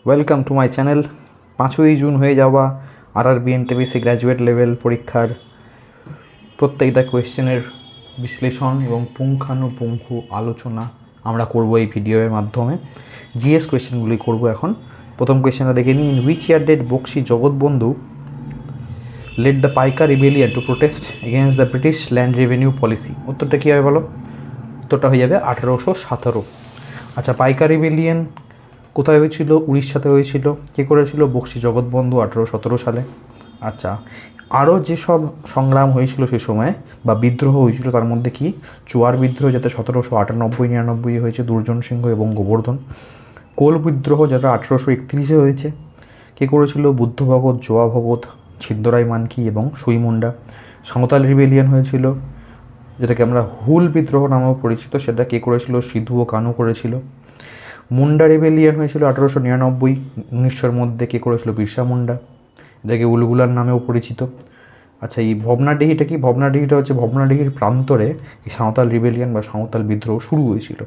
Welcome to my channel. 5ই June হয়ে যাওয়া আরআরবি এনটিপিসি গ্র্যাজুয়েট লেভেল পরীক্ষার প্রত্যেকটা কোয়েশ্চেনের বিশ্লেষণ এবং পুঙ্খানুপুঙ্খ আলোচনা আমরা করব এই ভিডিওর মাধ্যমে। জিএস কোয়েশ্চেনগুলি করব এখন। প্রথম কোয়েশ্চেনটা দেখে নিই। In which year did Buxi Jagabandhu led the Paika rebellion to protest against the British land revenue policy? উত্তরটা কী হবে বলো? উত্তরটা হয়ে যাবে 1817। আচ্ছা, পাইকা রিবেলিয়ন কোথায় হয়েছিল? উড়িষ্যাতে হয়েছিল। কে করেছিল? বক্সি জগৎবন্ধু 1817 সালে। আচ্ছা, আরও যেসব সংগ্রাম হয়েছিল সে সময় বা বিদ্রোহ হয়েছিল তার মধ্যে কি চুয়ার বিদ্রোহ, যাতে 1798-99 হয়েছে, দুর্জন সিংহ এবং গোবর্ধন। কোল বিদ্রোহ, যেটা 1831 হয়েছে। কে করেছিল? বুদ্ধ ভগত, জোয়া ভগত, ছিদ্দরাই মানকি এবং সুইমুন্ডা। সাঁওতাল রিবেলিয়ন হয়েছিল, যেটাকে আমরা হুল বিদ্রোহ নামেও পরিচিত, সেটা কে করেছিল? সিধু ও কানু করেছিল। মুন্ডা রেবেলিয়ন হয়েছিল 1899, 1900-র মধ্যে। কে করেছিল? বিরসা মুন্ডা, এটাকে উলগুলার নামেও পরিচিত। আচ্ছা, এই ভবনাডিহিটা কি? ভবনাডিহিটা হচ্ছে ভবনাডিহির প্রান্তরে এই সাঁওতাল রিবেলিয়ন বা সাঁওতাল বিদ্রোহ শুরু হয়েছিল।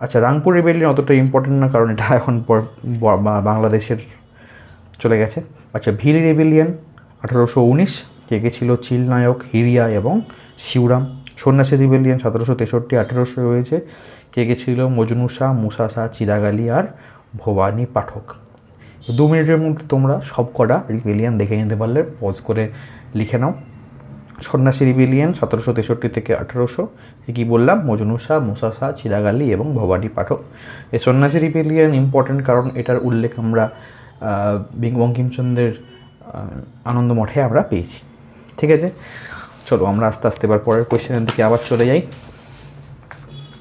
আচ্ছা, রাংপুর রিবেলিয়ন অতটা ইম্পর্টেন্ট না, কারণ এটা এখন বাংলাদেশের চলে গেছে। আচ্ছা, ভিল রেবেলিয়ন 1819, কে ছিল? চিল নায়ক, হিরিয়া এবং শিবরাম। সন্ন্যাসী রিবেলিয়ন 1763, 1800 হয়েছে। কে ছিল? মজনু শাহ, মুসা শাহ, চিরাগ আলী আর ভবানী পাঠক। 2 মিনিটের মধ্যে তোমরা সব কটা রিবেলিয়ন দেখে নিতে পারলে পজ করে লিখে নাও। সন্ন্যাসী রিবেলিয়ন 1763 থেকে 1800, কী বললাম? মজনু শাহ, মুসা শাহ, চিরাগ আলী এবং ভবানী পাঠক। এই সন্ন্যাসী রিবেলিয়ন ইম্পর্টেন্ট কারণ এটার উল্লেখ আমরা বঙ্কিমচন্দ্রের আনন্দ মঠে আমরা পেয়েছি। ঠিক আছে, চলো আমরা আস্তে আস্তে এবার পরের কোয়েশ্চেনের দিকে আবার চলে যাই।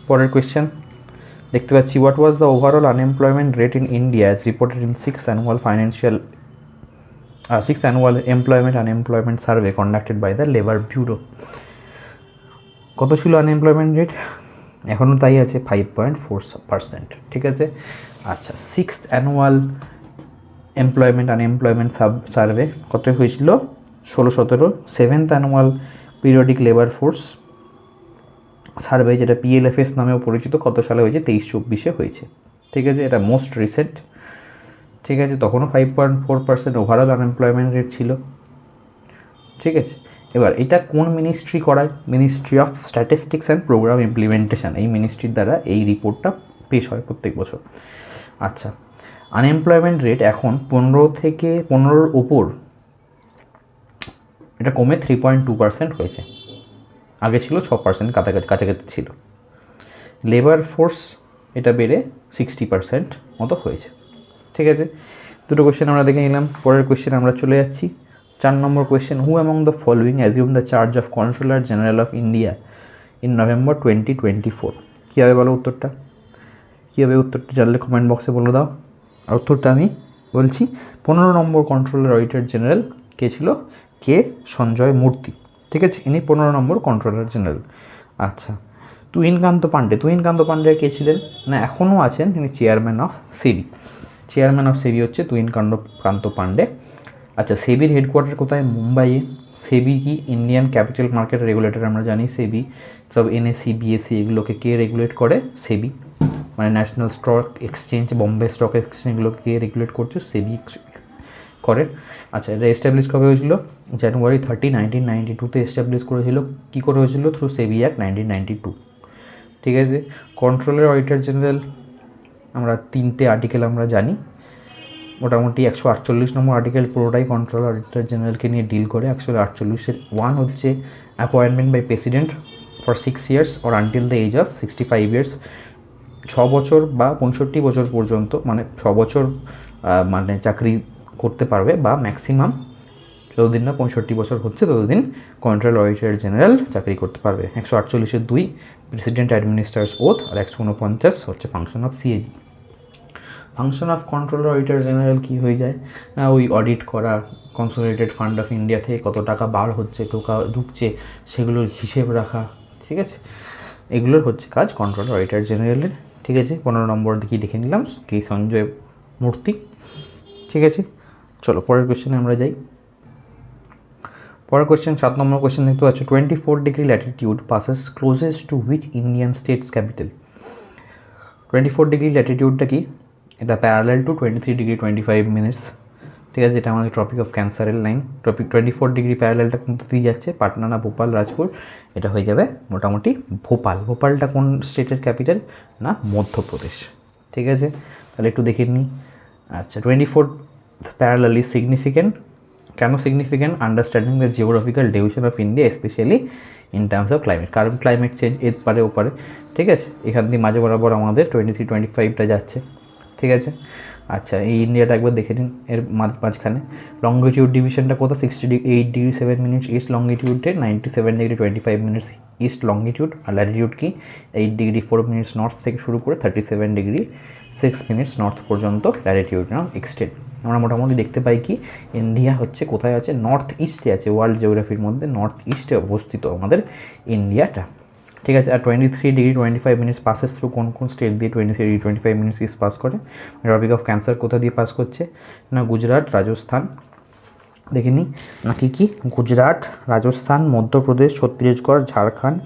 পরের কোয়েশ্চেন দেখতে পাচ্ছি, what was the overall unemployment rate in India as reported in six annual employment unemployment survey conducted by the labour bureau? কত ছিল আনএমপ্লয়মেন্ট রেট? এখনও তাই আছে, 5.4%। ঠিক আছে। আচ্ছা, sixth annual employment unemployment survey কত হয়েছিল? 16-17। Seventh annual periodic labour force survey, যেটা PLFS নামেও পরিচিত, কত সালে হয়েছে? 23-24 হয়েছে। ঠিক আছে, এটা মোস্ট রিসেন্ট। ঠিক আছে, তখনও 5.4% ওভারঅল আনএমপ্লয়মেন্ট রেট ছিল। ঠিক আছে, এবার এটা কোন মিনিস্ট্রি করায়? Ministry of statistics and programme implementation. এই মিনিস্ট্রির দ্বারা এই রিপোর্টটা পেশ হয় প্রত্যেক বছর। আচ্ছা, আনএমপ্লয়মেন্ট রেট এখন 15 ওপর, এটা কমে 3.2% হয়েছে। আগে ছিল 6%, কাছাকাছি ছিল। লেবার ফোর্স এটা বেড়ে 60% মতো হয়েছে। ঠিক আছে, দুটো কোয়েশ্চেন আমরা দেখে নিলাম। পরের কোয়েশ্চেন আমরা চলে যাচ্ছি। 4 নম্বর question, who among the following assume the charge of controller general of India in November 2024? কী হবে বলো উত্তরটা? কী হবে উত্তরটা জানলে কমেন্ট বক্সে বলে দাও। আর উত্তরটা আমি বলছি, 15 নম্বর কন্ট্রোলার অডিটর জেনারেল কে ছিল? কে সঞ্জয় মূর্তি। ঠিক আছে, ইনি 15 নম্বর কন্ট্রোলার জেনারেল। আচ্ছা, তুহিনকান্ত পাণ্ডে কে ছিলেন? না, এখনও আছেন, তিনি chairman of SEBI. Chairman of SEBI হচ্ছে তুহিনকান্ত পাণ্ডে। আচ্ছা, সেবির হেডকোয়ার্টার কোথায়? মুম্বাইয়ে। সেবি কি? Indian capital market regulator. আমরা জানি সেবি সব NSE BSE এগুলোকে কে রেগুলেট করে? সেবি, মানে national stock exchange, Bombay stock exchange, এগুলোকে কে রেগুলেট করছে? সেবি করে। আচ্ছা, এটা এস্টাবলিশ কবে হয়েছিল? জানুয়ারি 30, 1992-তে এস্টাবলিশ করেছিল। কী করে হয়েছিল? থ্রু সেবি অ্যাক্ট 1992। ঠিক আছে, কন্ট্রোলার অডিটর জেনারেল আমরা 3টে আর্টিকেল আমরা জানি, মোটামুটি 148 নম্বর আর্টিকেল পুরোটাই কন্ট্রোলার অডিটর জেনারেলকে নিয়ে ডিল করে। 148-এর 1 হচ্ছে appointment by president for 6 years or until the age of 65 years। 6 বছর বা 65 বছর পর্যন্ত, মানে 6 বছর মানে চাকরি করতে পারবে, বা ম্যাক্সিমাম যতদিন না 65 বছর হচ্ছে ততদিন কন্ট্রোলার অডিটর জেনারেল চাকরি করতে পারবে। 148-এর 2 প্রেসিডেন্ট অ্যাডমিনিস্ট্রার্স ওথ, আর 149 হচ্ছে function of CAG। Function of controller auditor general কী হয়ে যায়? ওই অডিট করা, কনসোলিডেটেড ফান্ড অফ ইন্ডিয়া থেকে কত টাকা বার হচ্ছে, ঢুকছে, সেগুলোর হিসেব রাখা। ঠিক আছে, এগুলোর হচ্ছে কাজ কন্ট্রোলার অডিটর জেনারেলের। ঠিক আছে, 15 নম্বর দিকে দেখে নিলাম, কে সঞ্জয় মূর্তি। ঠিক আছে, চলো পরের কোয়েশ্চেনে আমরা যাই। পরের কোয়েশ্চেন 7 নম্বর কোয়েশ্চেন দেখতে পাচ্ছ, 24 degree latitude passes closest to which Indian states capital? 24 degree ল্যাটিটিউডটা কি? এটা প্যারালাল টু 23°25', ঠিক আছে, এটা আমাদের ট্রপিক অফ ক্যান্সারের লাইন। ট্রপিক 24° প্যারালালটা কোনটা দিয়ে যাচ্ছে, পাটনা না ভোপাল, রাজপুর, এটা হয়ে যাবে মোটামুটি ভোপাল। ভোপালটা কোন স্টেটের ক্যাপিটাল না মধ্যপ্রদেশ, ঠিক আছে। তাহলে একটু দেখে নিই। আচ্ছা, 24 প্যারালাল ইজ সিগনিফিক্যান্ট। কেন significant? Understanding the geographical division of India specially in terms of climate. কারণ ক্লাইমেট চেঞ্জ এর পারে ওপারে, ঠিক আছে। এখান দিয়ে মাঝে বরাবর আমাদের 23-25টা যাচ্ছে, ঠিক আছে। আচ্ছা, এই ইন্ডিয়াটা একবার দেখে নিন, এর মাঝখানে লঙ্গিটিউড ডিভিশনটা কোথাও 68°7' ইস্ট লঙ্গিটিউডে, 97°25' ইস্ট লঙ্গিটিউড। আর ল্যাটিটিউড কি 8°4' নর্থ থেকে শুরু করে 37°6' নর্থ পর্যন্ত ল্যাটিটিউড নাম এক্সটেন্ড। আমরা মোটামুটি দেখতে পাই কি ইন্ডিয়া হচ্ছে কোথায় আছে, নর্থ ইস্টে আছে। ওয়ার্ল্ড জিওগ্রাফির মধ্যে নর্থ ইস্টে অবস্থিত আমাদের ইন্ডিয়াটা, ঠিক আছে। আর 23°25' পাসেস থ্রু কোন কোন স্টেট দিয়ে 23°25' ইস্ট পাস করে? ট্রপিক অফ ক্যান্সার কোথা দিয়ে পাস করছে না গুজরাট, রাজস্থান, দেখে নিই নাকি কি গুজরাট, রাজস্থান, মধ্যপ্রদেশ, ছত্তিশগড়, ঝাড়খণ্ড,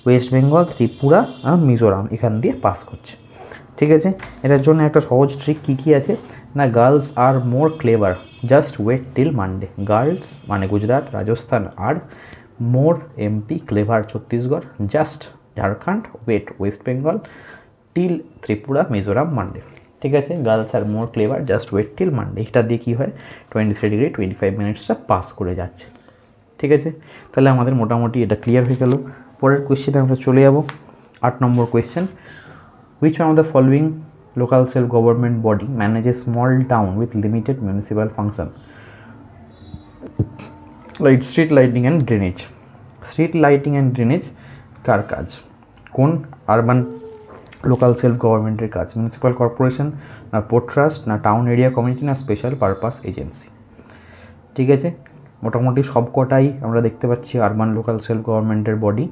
ওয়েস্ট বেঙ্গল, ত্রিপুরা আর মিজোরাম এখান দিয়ে পাস করছে, ঠিক আছে। এটার জন্য একটা সহজ ট্রিক কী কী আছে না, girls are more clever, just wait till Monday. Girls মানে Gujarat, Rajasthan, are more MP, clever Chhattisgarh, just Jharkhand, wait West Bengal, till Tripura, Mizoram, Monday, ঠিক আছে। Girls are more clever, just wait till Monday, এটা দিয়ে কী হয় 23°25' পাস করে যাচ্ছে, ঠিক আছে। তাহলে আমাদের মোটামুটি এটা ক্লিয়ার হয়ে গেল। পরের কোয়েশ্চেনে আমরা চলে যাব 8 নম্বর question. Which one of the following local self-government body manages small town with limited municipal function? Like street lighting and drainage. Street lighting and drainage কার কাজ? কোন আরবান লোকাল সেলফ গভর্নমেন্টের কাজ? মিউনিসিপ্যাল কর্পোরেশন না পোর্ট ট্রাস্ট না town area committee না special purpose agency, ঠিক আছে। মোটামুটি সবকটাই আমরা দেখতে পাচ্ছি আরবান লোকাল সেলফ গভর্নমেন্টের বডি,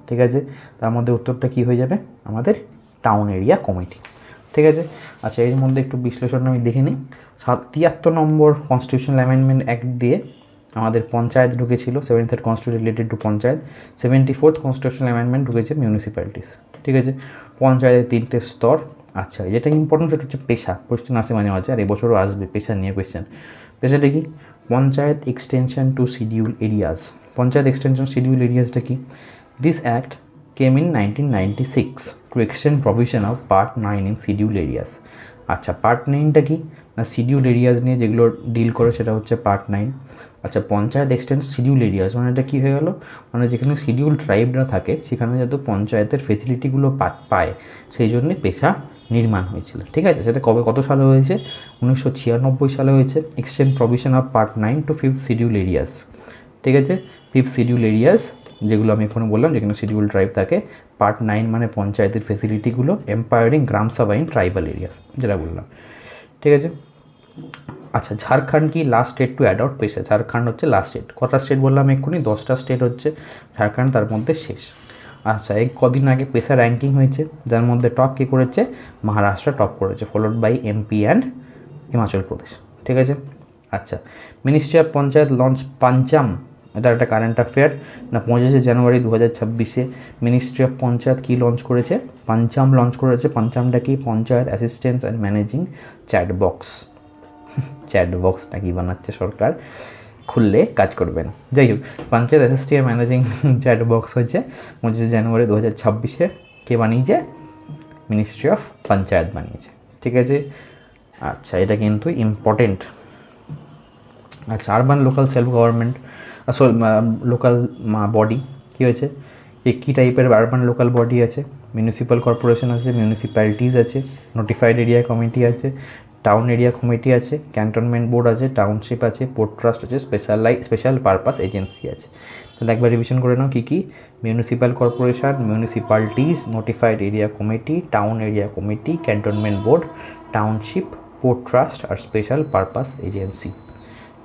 ঠিক আছে। তার মধ্যে উত্তরটা কী হয়ে যাবে আমাদের টাউন এরিয়া কমিটি, ঠিক আছে। আচ্ছা, এর মধ্যে একটু বিশ্লেষণ আমি দেখে নিই। 73 নম্বর কনস্টিটিউশনাল অ্যামেন্ডমেন্ট অ্যাক্ট দিয়ে আমাদের পঞ্চায়েত ঢুকেছিল, 7th constitution related to panchayat. 74th constitutional amendment ঢুকেছে মিউনিসিপ্যালিটিস, ঠিক আছে। পঞ্চায়েতের 3টে স্তর। আচ্ছা, যেটা ইম্পর্টেন্ট সেটা হচ্ছে পেশা, কোয়েশ্চেন আসে মাঝে মাঝে, আর এবছরও আসবে পেশা নিয়ে কোয়েশ্চেন। পেশাটা কি? Panchayat extension to schedule areas. Panchayat extension schedule এরিয়াসটা কি? This act came in 1996 to extend provision of Part 9 in scheduled areas. আচ্ছা, পার্ট 9টা কি না শিডিউল এরিয়াস নিয়ে যেগুলো ডিল করে সেটা হচ্ছে পার্ট 9। আচ্ছা, পঞ্চায়েত এক্সটেন্ড শিডিউল এরিয়াস মানে এটা কী হয়ে গেল, মানে যেখানে শিডিউল ট্রাইবরা থাকে সেখানে যাতে পঞ্চায়েতের ফেসিলিটিগুলো পায় সেই জন্যে পেশা নির্মাণ হয়েছিল, ঠিক আছে। সেটা কত সালে হয়েছে? 1996 সালে হয়েছে। Extend provision of part 9 to 5th schedule areas, ঠিক আছে। 5th শিডিউল এরিয়াস যেগুলো আমি এখানে বললাম যেখানে শিডিউল ট্রাইব থাকে। পার্ট 9 মানে পঞ্চায়েতের ফেসিলিটিগুলো, এম্পায়ারিং গ্রাম সভা ইন ট্রাইবাল এরিয়াস যেটা বললাম, ঠিক আছে। আচ্ছা, ঝাড়খণ্ড কি লাস্ট স্টেট টু অ্যাডপ্ট পেশা? ঝাড়খণ্ড হচ্ছে লাস্ট স্টেট। কটা স্টেট বললাম এক্ষুনি? 10টা স্টেট হচ্ছে ঝাড়খণ্ড, তার মধ্যে শেষ। আচ্ছা, এই কদিন আগে পেশা র্যাঙ্কিং হয়েছে, যার মধ্যে টপ কী করেছে? মহারাষ্ট্র টপ করেছে, followed by MP and Himachal Pradesh, ঠিক আছে। আচ্ছা, ministry of panchayat launch Pancham, এটা একটা কারেন্ট অ্যাফেয়ার না। 25শে জানুয়ারি 2026 মিনিস্ট্রি অফ পঞ্চায়েত কী লঞ্চ করেছে? পাঞ্চাম লঞ্চ করেছে। পাঞ্চামটা কি? Panchayat assistance and managing chatbox. চ্যাটবক্সটা কি বানাচ্ছে সরকার, খুললে কাজ করবেন। যাই হোক, পঞ্চায়েত অ্যাসিস্ট্যান্ট ম্যানেজিং চ্যাটবক্স হচ্ছে 25শে জানুয়ারি 2026 কে বানিয়েছে? মিনিস্ট্রি অফ পঞ্চায়েত বানিয়েছে, ঠিক আছে। আচ্ছা, এটা কিন্তু ইম্পর্টেন্ট। আচ্ছা, urban local self government local body কী হয়েছে? কী টাইপের আরবান লোকাল বডি আছে? মিউনিসিপ্যাল কর্পোরেশন আছে, মিউনিসিপ্যালিটিস আছে, নোটিফাইড এরিয়া কমিটি আছে, টাউন এরিয়া কমিটি আছে, ক্যান্টনমেন্ট বোর্ড আছে, টাউনশিপ আছে, পোর্ট ট্রাস্ট আছে, স্পেশাল পারপাস এজেন্সি আছে। তাহলে একবার রিভিশন করে নাও কী কী? Municipal corporation, municipalities, notified area committee, town area committee, cantonment board, township, port trust আর স্পেশাল পারপাস এজেন্সি,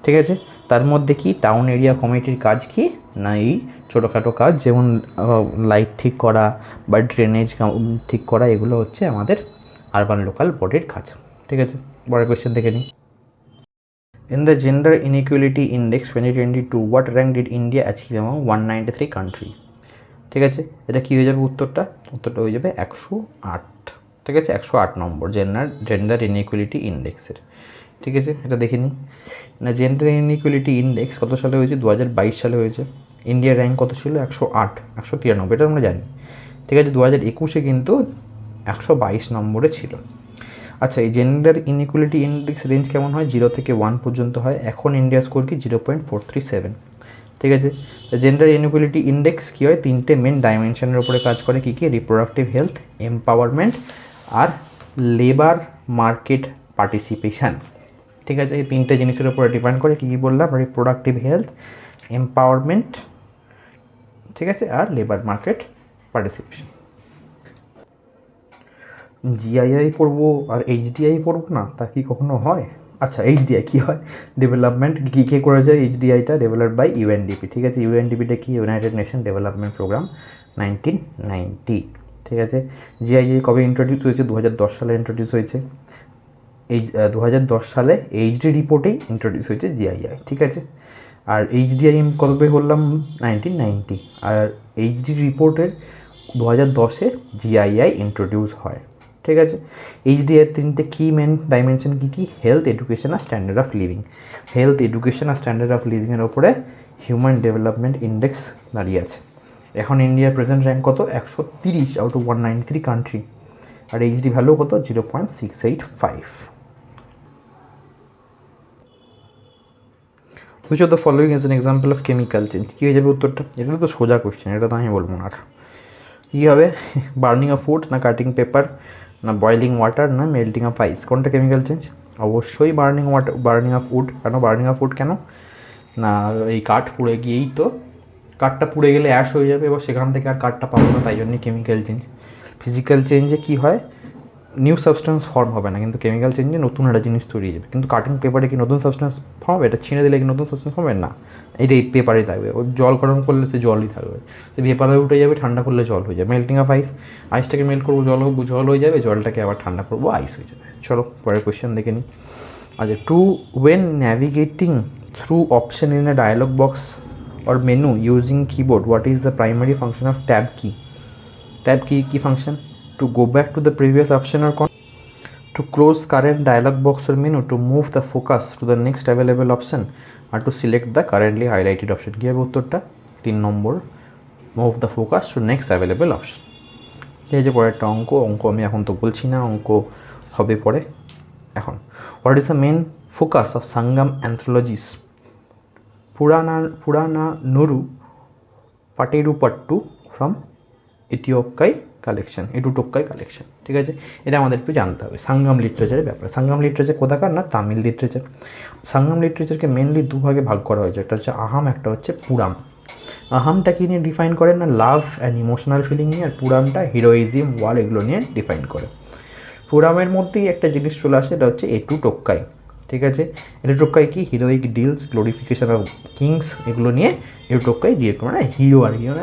ঠিক আছে। তার মধ্যে কি টাউন এরিয়া কমিটির কাজ কি না এই ছোটোখাটো কাজ যেমন লাইট ঠিক করা বা ড্রেনেজ ঠিক করা, এগুলো হচ্ছে আমাদের আরবান লোকাল বডির কাজ, ঠিক আছে। বড় কোয়েশ্চেন দেখে নিই। In the gender inequality index 2022 what rank did India achieve among 193 country? ঠিক আছে, এটা কী হয়ে যাবে উত্তরটা হয়ে যাবে 108, ঠিক আছে, 108 নম্বর জেন্ডার ইনইকুয়ালিটি ইন্ডেক্সের। ঠিক আছে, এটা দেখে নিই না। জেন্ডার ইনইকুয়ালিটি ইন্ডেক্স কত সালে হয়েছে? 2022 সালে হয়েছে। ইন্ডিয়ার র্যাঙ্ক কত ছিল? 108, 193, এটা আমরা জানি। ঠিক আছে, 2021-এ কিন্তু 122 নম্বরে ছিল। আচ্ছা, এই জেন্ডার ইনইকুয়ালিটি ইন্ডেক্স রেঞ্জ কেমন হয়? 0 থেকে 1 পর্যন্ত হয়। এখন ইন্ডিয়ার স্কোর কি? 0.437। ঠিক আছে, জেন্ডার ইনইকুয়ালিটি ইন্ডেক্স কী হয়? 3টে মেন ডাইমেনশনের উপরে কাজ করে। কী কী? রিপ্রোডাক্টিভ হেলথ, এম্পাওয়ারমেন্ট আর লেবার মার্কেট পার্টিসিপেশান। ঠিক আছে, এই 3টে জিনিসের উপরে ডিপেন্ড করে। কী কী বললাম? রিপ্রোডাক্টিভ হেলথ, এম্পাওয়ারমেন্ট, ঠিক আছে, আর লেবার মার্কেট পার্টিসিপেশন। জিআইআই পড়বো আর এইচডিআই পড়বো না, তা কি কখনো হয়? আচ্ছা, এইচডিআই কী হয়? ডেভেলপমেন্ট কী কে করেছে? এইচডিআইটা ডেভেলপড বাই ইউএনডিপি। ঠিক আছে, ইউএনডিপিটা কি? United Nation Development Programme, 1990। ঠিক আছে, জিআইআই কবে ইন্ট্রোডিউস হয়েছে? 2010 সালে ইন্ট্রোডিউস হয়েছে। 2010 সালে এইচডি রিপোর্টেই ইন্ট্রোডিউস হয়েছে জিআইআই। ঠিক আছে, আর এইচডিআই কবে বললাম? 1990। আর এইচডি রিপোর্টের 2010-এ জিআইআই ইন্ট্রোডিউস হয়। ঠিক আছে, এইচডিআইয়ের 3টে কি মেন ডাইমেনশন কী কী? হেলথ, এডুকেশন আর স্ট্যান্ডার্ড অফ লিভিং। হেলথ, এডুকেশন আর স্ট্যান্ডার্ড অফ লিভিংয়ের ওপরে হিউম্যান ডেভেলপমেন্ট ইন্ডেক্স দাঁড়িয়ে আছে। এখন ইন্ডিয়ার প্রেজেন্ট র্যাঙ্ক কত? 130 আউট অফ 193 কান্ট্রি। আর এইচডি ভ্যালু কত? 0.685। Which of the following is an example of chemical change? কী হয়ে যাবে উত্তরটা? এটা তো সোজা কোয়েশ্চেন, এটা তো আমি বলবো না। আর কী হবে? বার্নিং অফ ফুড, না কাটিং পেপার, না বয়েলিং ওয়াটার, না মেল্টিং অফ আইস? কোনটা কেমিক্যাল চেঞ্জ? অবশ্যই বার্নিং অফ উড। কেন বার্নিং অফ উড? কেন না, এই কাঠ পুড়ে গিয়েই তো, কাঠটা পুড়ে গেলে অ্যাশ হয়ে যাবে, এবার সেখান থেকে আর কাঠটা পাবো না, তাই জন্যই কেমিক্যাল চেঞ্জ। ফিজিক্যাল চেঞ্জে কী হয়? নিউ সাবস্টেন্স ফর্ম হবে না, কিন্তু কেমিক্যাল চেঞ্জে নতুন একটা জিনিস তৈরি যাবে। কিন্তু কাটিং পেপারে কি নতুন সাবস্টেন্স ফর্ম হবে? এটা ছিঁড়ে দিলে কি নতুন সাবস্টেন্স হবে? না, এটা এই পেপারেই থাকবে। ওই জল গরম করলে সে জলই থাকবে, সে পেপারে উঠে যাবে, ঠান্ডা করলে জল হয়ে যাবে। মেল্টিং অফ আইস, আইসটাকে মেল্ট করবো, জল হয়ে যাবে, জলটাকে আবার ঠান্ডা করবো, আইস হয়ে যাবে। চলো পরের কোয়েশ্চেন দেখে নিই। আচ্ছা, when navigating through option in a dialog box or menu using keyboard, what is the primary function of tab key? Tab key function? To go back to the previous option or to close current dialog box or menu, to move the focus to the next available option, or to select the currently highlighted option? কী হবে উত্তরটা? 3 নম্বর, move the focus to next available option. ঠিক আছে, পরেরটা অঙ্ক আমি এখন তো বলছি না, অঙ্ক হবে পরে। এখন, what is the main focus of Sangam anthologies? Purananuru Pattuppattu from Ettuthokai collection, Ettuthokai collection. ঠিক আছে, এটা আমাদের একটু জানতে হবে সাঙ্গাম লিটারেচারের ব্যাপারে। সাঙ্গাম লিটারেচার কোথাকার? না, তামিল লিটারেচার। সাঙ্গাম লিটারেচারকে মেনলি দুভাগে ভাগ করা হয়েছে, একটা হচ্ছে আহাম, একটা হচ্ছে পুরাম। আহামটা কি নিয়ে ডিফাইন করে? না, লাভ অ্যান্ড ইমোশনাল ফিলিং নিয়ে। আর পুরামটা হিরোইজম, ওয়ার, এগুলো নিয়ে ডিফাইন করে। পুরামের মধ্যেই একটা জিনিস চলে আসে, এটা হচ্ছে এটুটোক্কাই। ঠিক আছে, এটুটোক্কাই কি? Heroic deals, glorification of kings, এগুলো নিয়ে এটুটোক্কাই দিয়ে, মানে হিরো আর হিরো,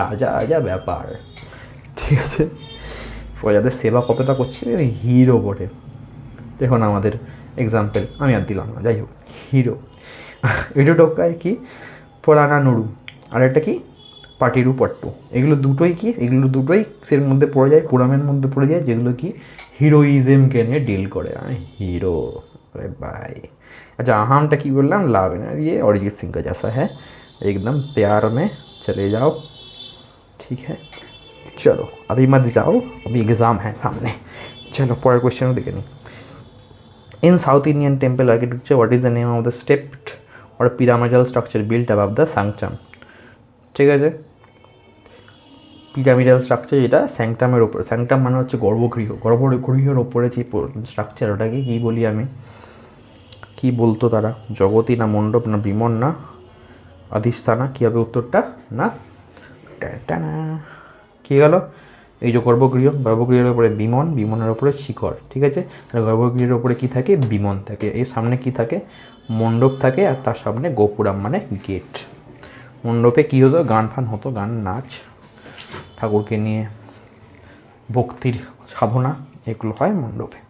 রাজা ব্যাপার। ঠিক আছে, প্রজাদের সেবা কতটা করছে, হিরো বটে। দেখুন আমাদের এক্সাম্পল, আমি আর দিলাম না, যাই হোক, হিরো। এটুটোক্কাই কি? পুরানানুরু, আর একটা কি? পাটিরুপাট্টু। এগুলো দুটোই কি? এগুলো দুটোই এর মধ্যে পড়ে যায়, পুরামের মধ্যে পড়ে যায়, যেগুলো কি হিরোইজমকে নিয়ে ডিল করে। হিরো, अरे भाई। अच्छा, আহামটা কি বললাম? লাভ। ये अरिजीत सिंह का जैसा है, एकदम प्यार में चले जाओ। ठीक है, चलो अभी मत जाओ, अभी एग्ज़ाम है सामने। चलो পরের কোয়েশ্চেনও দেখে নিই। In South Indian temple architecture, what is the name of the stepped or pyramidal structure built above the sanctum? ঠিক আছে, পিরামিডাল স্ট্রাকচার, যেটা স্যাংটামের ওপরে। স্যাংটাম মানে হচ্ছে গর্ভগৃহ, গর্ভগৃহের ওপরে যে স্ট্রাকচার, ওটাকে কী বলি আমি? কী বলতো তারা? জগতী, না মণ্ডপ, না বিমন, না অধিষ্ঠানা? কী হবে উত্তরটা? না, টানা। কী গেল? এই যে গর্ভগৃহের ওপরে বিমন, বিমনের ওপরে শিখর। ঠিক আছে, তাহলে গর্ভগৃহের ওপরে কী থাকে? বিমন থাকে। এর সামনে কী থাকে? মণ্ডপ থাকে, আর তার সামনে গোপুরাম মানে গেট। মণ্ডপে কী হতো? গান ফান হতো, গান নাচ, ঠাকুরকে নিয়ে ভক্তির সাধনা, এগুলো হয় মণ্ডপে।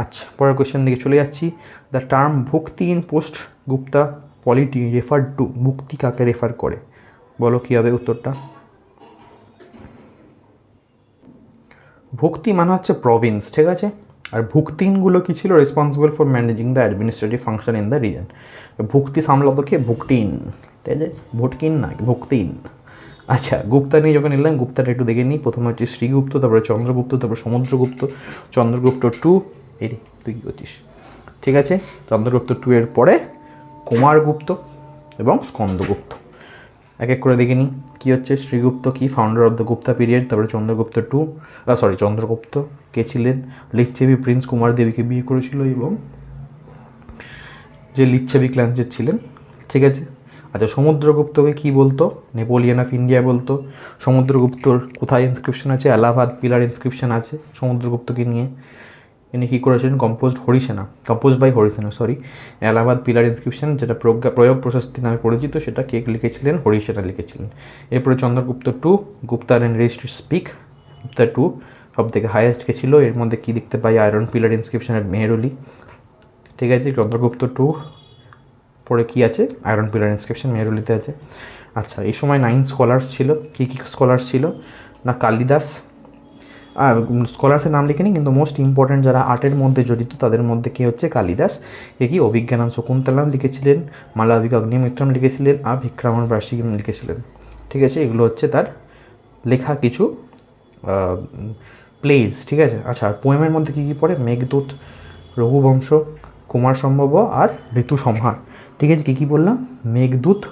আচ্ছা, পরের কোয়েশ্চেন দিকে চলে যাচ্ছি। দ্য টার্ম ভক্তি in post Gupta polity refer to, ভক্তি কাকে রেফার করে? বলো কী হবে উত্তরটা? ভুক্তি মানে হচ্ছে প্রভিন্স, ঠিক আছে। আর ভুক্তিনগুলো কী ছিল? Responsible for managing the administrative function in the region. ভুক্তি সামলাতো কে? ভুক্তিন, ঠিক আছে, ভুটকিন না, ভুক্তিন। আচ্ছা, গুপ্তা নিয়ে যখন এলাম, গুপ্তাটা একটু দেখে নিই। প্রথমে হচ্ছে শ্রীগুপ্ত, তারপরে চন্দ্রগুপ্ত, তারপরে সমুদ্রগুপ্ত। চন্দ্রগুপ্ত 2, এরি তুই কী করছিস? ঠিক আছে, চন্দ্রগুপ্ত 2 এর পরে কুমারগুপ্ত এবং স্কন্দগুপ্ত। এক এক করে দেখে নিই। কী হচ্ছে? শ্রীগুপ্ত কি? Founder of the Gupta period. তারপরে চন্দ্রগুপ্ত 2, চন্দ্রগুপ্ত কে ছিলেন? লিচ্ছেবি প্রিন্স কুমার দেবীকে বিয়ে করেছিল এবং যে লিচ্ছেবি ক্ল্যান্সের ছিলেন, ঠিক আছে। আচ্ছা, সমুদ্রগুপ্তকে কি বলতো? নেপোলিয়ান অফ ইন্ডিয়া বলতো। সমুদ্রগুপ্তর কোথায় ইনস্ক্রিপশন আছে? এলাহাবাদ পিলার ইনস্ক্রিপশন আছে সমুদ্রগুপ্তকে নিয়ে। ইনি কী করেছিলেন? Compose by Harisena, Allahabad pillar inscription, যেটা প্রয়োগ প্রশস্তি নামে পরিচিত, সেটা কে লিখেছিলেন? হরিসেনা লিখেছিলেন। এরপরে Chandragupta 2, Gupta and rage to speak. Gupta 2 সব থেকে হাইয়েস্ট কে ছিল। এর মধ্যে কী দেখতে পাই? আয়রন পিলার ইনস্ক্রিপশনের মেহেরুলি, ঠিক আছে। চন্দ্রগুপ্ত 2 পরে কী আছে? আয়রন পিলার ইনস্ক্রিপশন মেহেরুলিতে আছে। আচ্ছা, এই সময় 9 স্কলার্স ছিল। কী কী স্কলার্স ছিল? না, কালিদাস, স্কলার্সের নাম লিখিনি, কিন্তু মোস্ট ইম্পর্ট্যান্ট যারা আর্টের মধ্যে জড়িত তাদের মধ্যে কে হচ্ছে? কালিদাস। এ কি? অভিজ্ঞানাম শকুন্তলাম লিখেছিলেন, মালাবিকা অগ্নিমিত্রম লিখেছিলেন, আর বিক্রমণ বার্ষিকীম লিখেছিলেন, ঠিক আছে। এগুলো হচ্ছে তার লেখা কিছু প্লেজ, ঠিক আছে। আচ্ছা, পোয়েমের মধ্যে কী কী পড়ে? মেঘদূত, রঘুবংশ, কুমার সম্ভব আর ঋতু সংহার, ঠিক আছে। কী কী বললাম? মেঘদূত,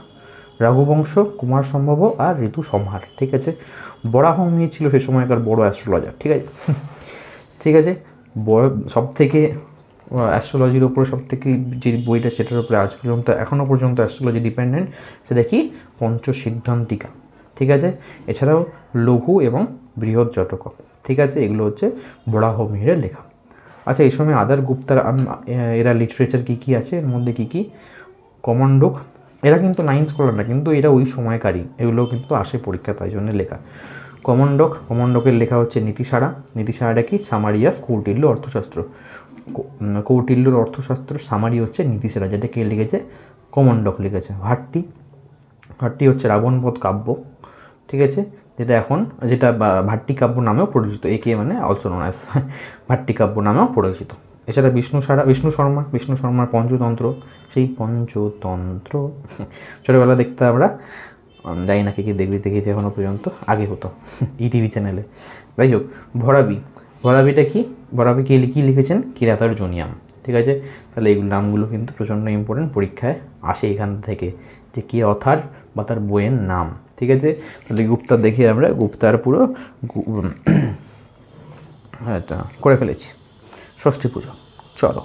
রঘুবংশ, কুমার সম্ভব আর ঋতু সংহার, ঠিক আছে। বরাহমিহি ছিল সে সময়কার বড় অ্যাস্ট্রোলজার, ঠিক আছে। ঠিক আছে, বড় সব থেকে অ্যাস্ট্রোলজির ওপরে সব থেকে যে বইটা, সেটার উপরে আজ পর্যন্ত এখনও পর্যন্ত অ্যাস্ট্রোলজি ডিপেন্ডেন্ট, সেটা কি? পঞ্চসিদ্ধান্তিকা, ঠিক আছে। এছাড়াও লঘু এবং বৃহৎ জটক, ঠিক আছে। এগুলো হচ্ছে বরাহমিহিরের লেখা। আচ্ছা, এই সময় আদার গুপ্তার এরা লিটারেচার কী কী আছে? এর মধ্যে কী কী? কমণ্ডক, এরা কিন্তু 9 স্কলার না, কিন্তু এরা ওই সময়কারী, এগুলো কিন্তু আসে পরীক্ষা, তাই জন্য লেখা। কমণ্ডকের লেখা হচ্ছে নীতিসারাটা কি? Summary of Kautilya Arthashastra. কৌটিল্যর অর্থশাস্ত্র সামারি হচ্ছে নীতিসারা, যেটা কে লিখেছে? কমণ্ডক লিখেছে। ভাট্টি হচ্ছে রাবণবধ কাব্য, ঠিক আছে, যেটা ভাট্টি কাব্য নামেও পরিচিত। একে মানে অলসো নোন অ্যাজ ভাট্টি কাব্য নামেও পরিচিত। এছাড়া বিষ্ণু শর্মার পঞ্চতন্ত্র, সেই পঞ্চতন্ত্র ছোটোবেলা দেখতে আমরা, জানি না কে দেখেছি এখনও পর্যন্ত, আগে হতো ইটিভি চ্যানেলে। যাই হোক, ভরাবিটা কি? ভরাবি কী লিখেছেন? কিরাতার জুনিয়াম, ঠিক আছে। তাহলে এইগুলো নামগুলো কিন্তু প্রচণ্ড ইম্পর্টেন্ট, পরীক্ষায় আসে এখান থেকে, যে কে অথার বা তার বইয়ের নাম, ঠিক আছে। তাহলে গুপ্তা দেখে আমরা গুপ্তার পুরো করে ফেলেছি। ষষ্ঠী পুজো, চলো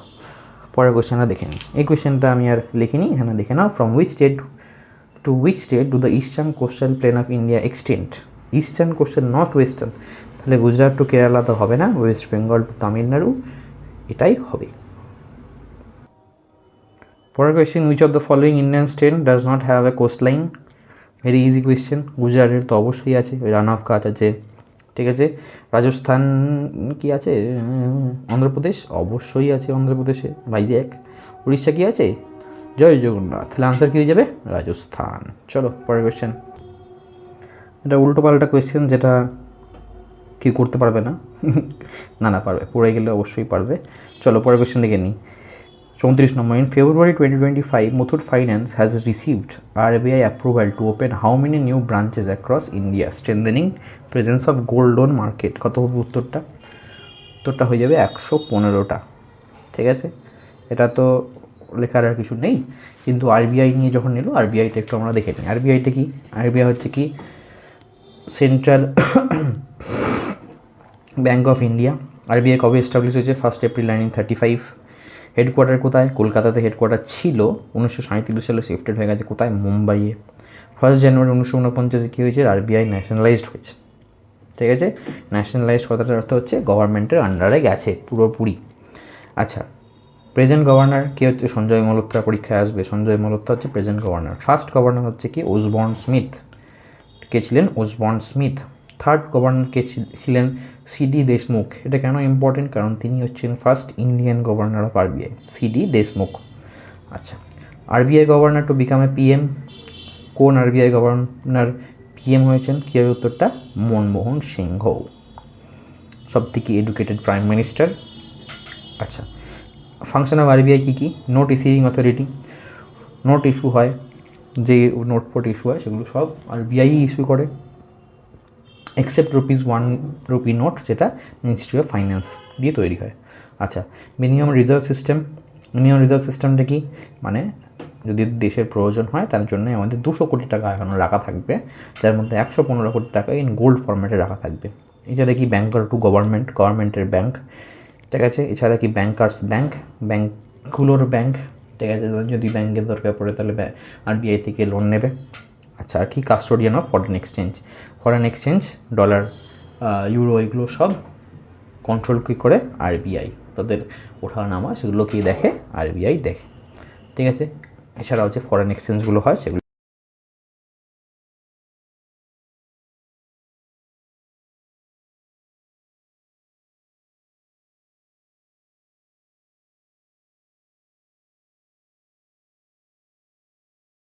পরের কোয়েশ্চেনটা দেখে নিই। এই কোয়েশ্চেনটা আমি আর লিখিনি, এখানে দেখে নাও। From which state to the eastern coastal plain of India extend? Eastern coastal, not western. তাহলে গুজরাট টু কেরালা তো হবে না, ওয়েস্ট বেঙ্গল টু তামিলনাড়ু, এটাই হবে। পরের question, which of the following Indian state does not have a coastline? Very easy question. গুজরাটের তো অবশ্যই আছে, রান অফ কাচ আছে, ঠিক আছে। রাজস্থান কি আছে? অন্ধ্রপ্রদেশ অবশ্যই আছে, অন্ধ্রপ্রদেশে ভাইজ্যাক। উড়িষ্যা কি আছে? জয় জগন্নাথ। তাহলে আনসার কী হয়ে যাবে? রাজস্থান। চলো পরের কোয়েশ্চেন। এটা উল্টো পাল্টা কোয়েশ্চেন, যেটা কি করতে পারবে না না পারবে, পড়ে গেলে অবশ্যই পারবে। চলো পরের কোয়েশ্চেন দেখে নিই। 34 নম্বর, in February 2025 Muthoot Finance has received RBI approval to open how many new branches across India strengthening presence of gold loan market? কত হবে উত্তরটা হয়ে যাবে 115টা, ঠিক আছে। এটা তো লেখার আর কিছু নেই, কিন্তু আরবিআই নিয়ে যখন নিল, আরবিআইটা একটু আমরা দেখে নিই। আরবিআইটা কি? আরবিআই হচ্ছে কি? Central bank of India. RBI কবে এস্টাবলিশ হয়েছে? 1 এপ্রিল 1935। হেডকোয়ার্টার কোথায়? কলকাতাতে হেডকোয়ার্টার ছিল, 1937 সালে শিফটেড হয়ে গেছে কোথায়? মুম্বাইয়ে। 1 জানুয়ারি 1949 কী হয়েছে? আরবিআই ন্যাশনালাইজড হয়েছে, ঠিক আছে। ন্যাশনালাইজড কথাটার অর্থ হচ্ছে গভর্নমেন্টের আন্ডারে গেছে পুরোপুরি। আচ্ছা, প্রেজেন্ট গভর্নর কে হচ্ছে? সঞ্জয় মালহোত্রা পরীক্ষায় আসবে। সঞ্জয় মালহোত্রা হচ্ছে প্রেজেন্ট গভর্নর। ফার্স্ট গভর্নর হচ্ছে কি? Osborne Smith. কে ছিলেন? Osborne Smith. থার্ড গভর্নর কে ছিলেন? সিডি দেশমুখ। এটা কেন ইম্পর্টেন্ট? কারণ তিনি হচ্ছেন first Indian governor of RBI, C D Deshmukh. আচ্ছা, RBI governor to become a PM, কোন আরবিআই গভর্নর পিএম হয়েছেন? কী হবে উত্তরটা? মনমোহন সিংহ। সবথেকে এডুকেটেড প্রাইম মিনিস্টার। আচ্ছা, ফাংশন অফ আরবিআই কী কী? Note issuing authority, note issue হয়, যে নোট ফোট ইস্যু হয় সেগুলো সব আরবিআই ইস্যু করে, এক্সেপ্ট ₹1 নোট, যেটা মিনিস্ট্রি অফ ফাইন্যান্স দিয়ে তৈরি হয়। আচ্ছা, minimum reserve system. Minimum reserve সিস্টেমটা কি? মানে যদি দেশের প্রয়োজন হয় তার জন্য আমাদের 200 কোটি টাকা এখনও রাখা থাকবে, যার মধ্যে 115 কোটি টাকা ইন গোল্ড ফরম্যাটে রাখা থাকবে। এছাড়া কি ব্যাংকার টু গভর্নমেন্ট, গভর্নমেন্টের ব্যাংক, ঠিক আছে। এছাড়া কি ব্যাংকার্স ব্যাংক, ব্যাংকগুলোর ব্যাংক, ঠিক আছে। যদি ব্যাংকের দরকার পড়ে তাহলে আরবিআই থেকে লোন নেবে। আচ্ছা, আর কি? Custodian of foreign exchange. Foreign exchange, dollar, euro, এগুলো সব কন্ট্রোল কী করে? আরবিআই। তাদের ওঠা নামা সেগুলো কি দেখে? আরবিআই দেখে, ঠিক আছে। এছাড়া হচ্ছে ফরেন এক্সচেঞ্জগুলো হয় সেগুলো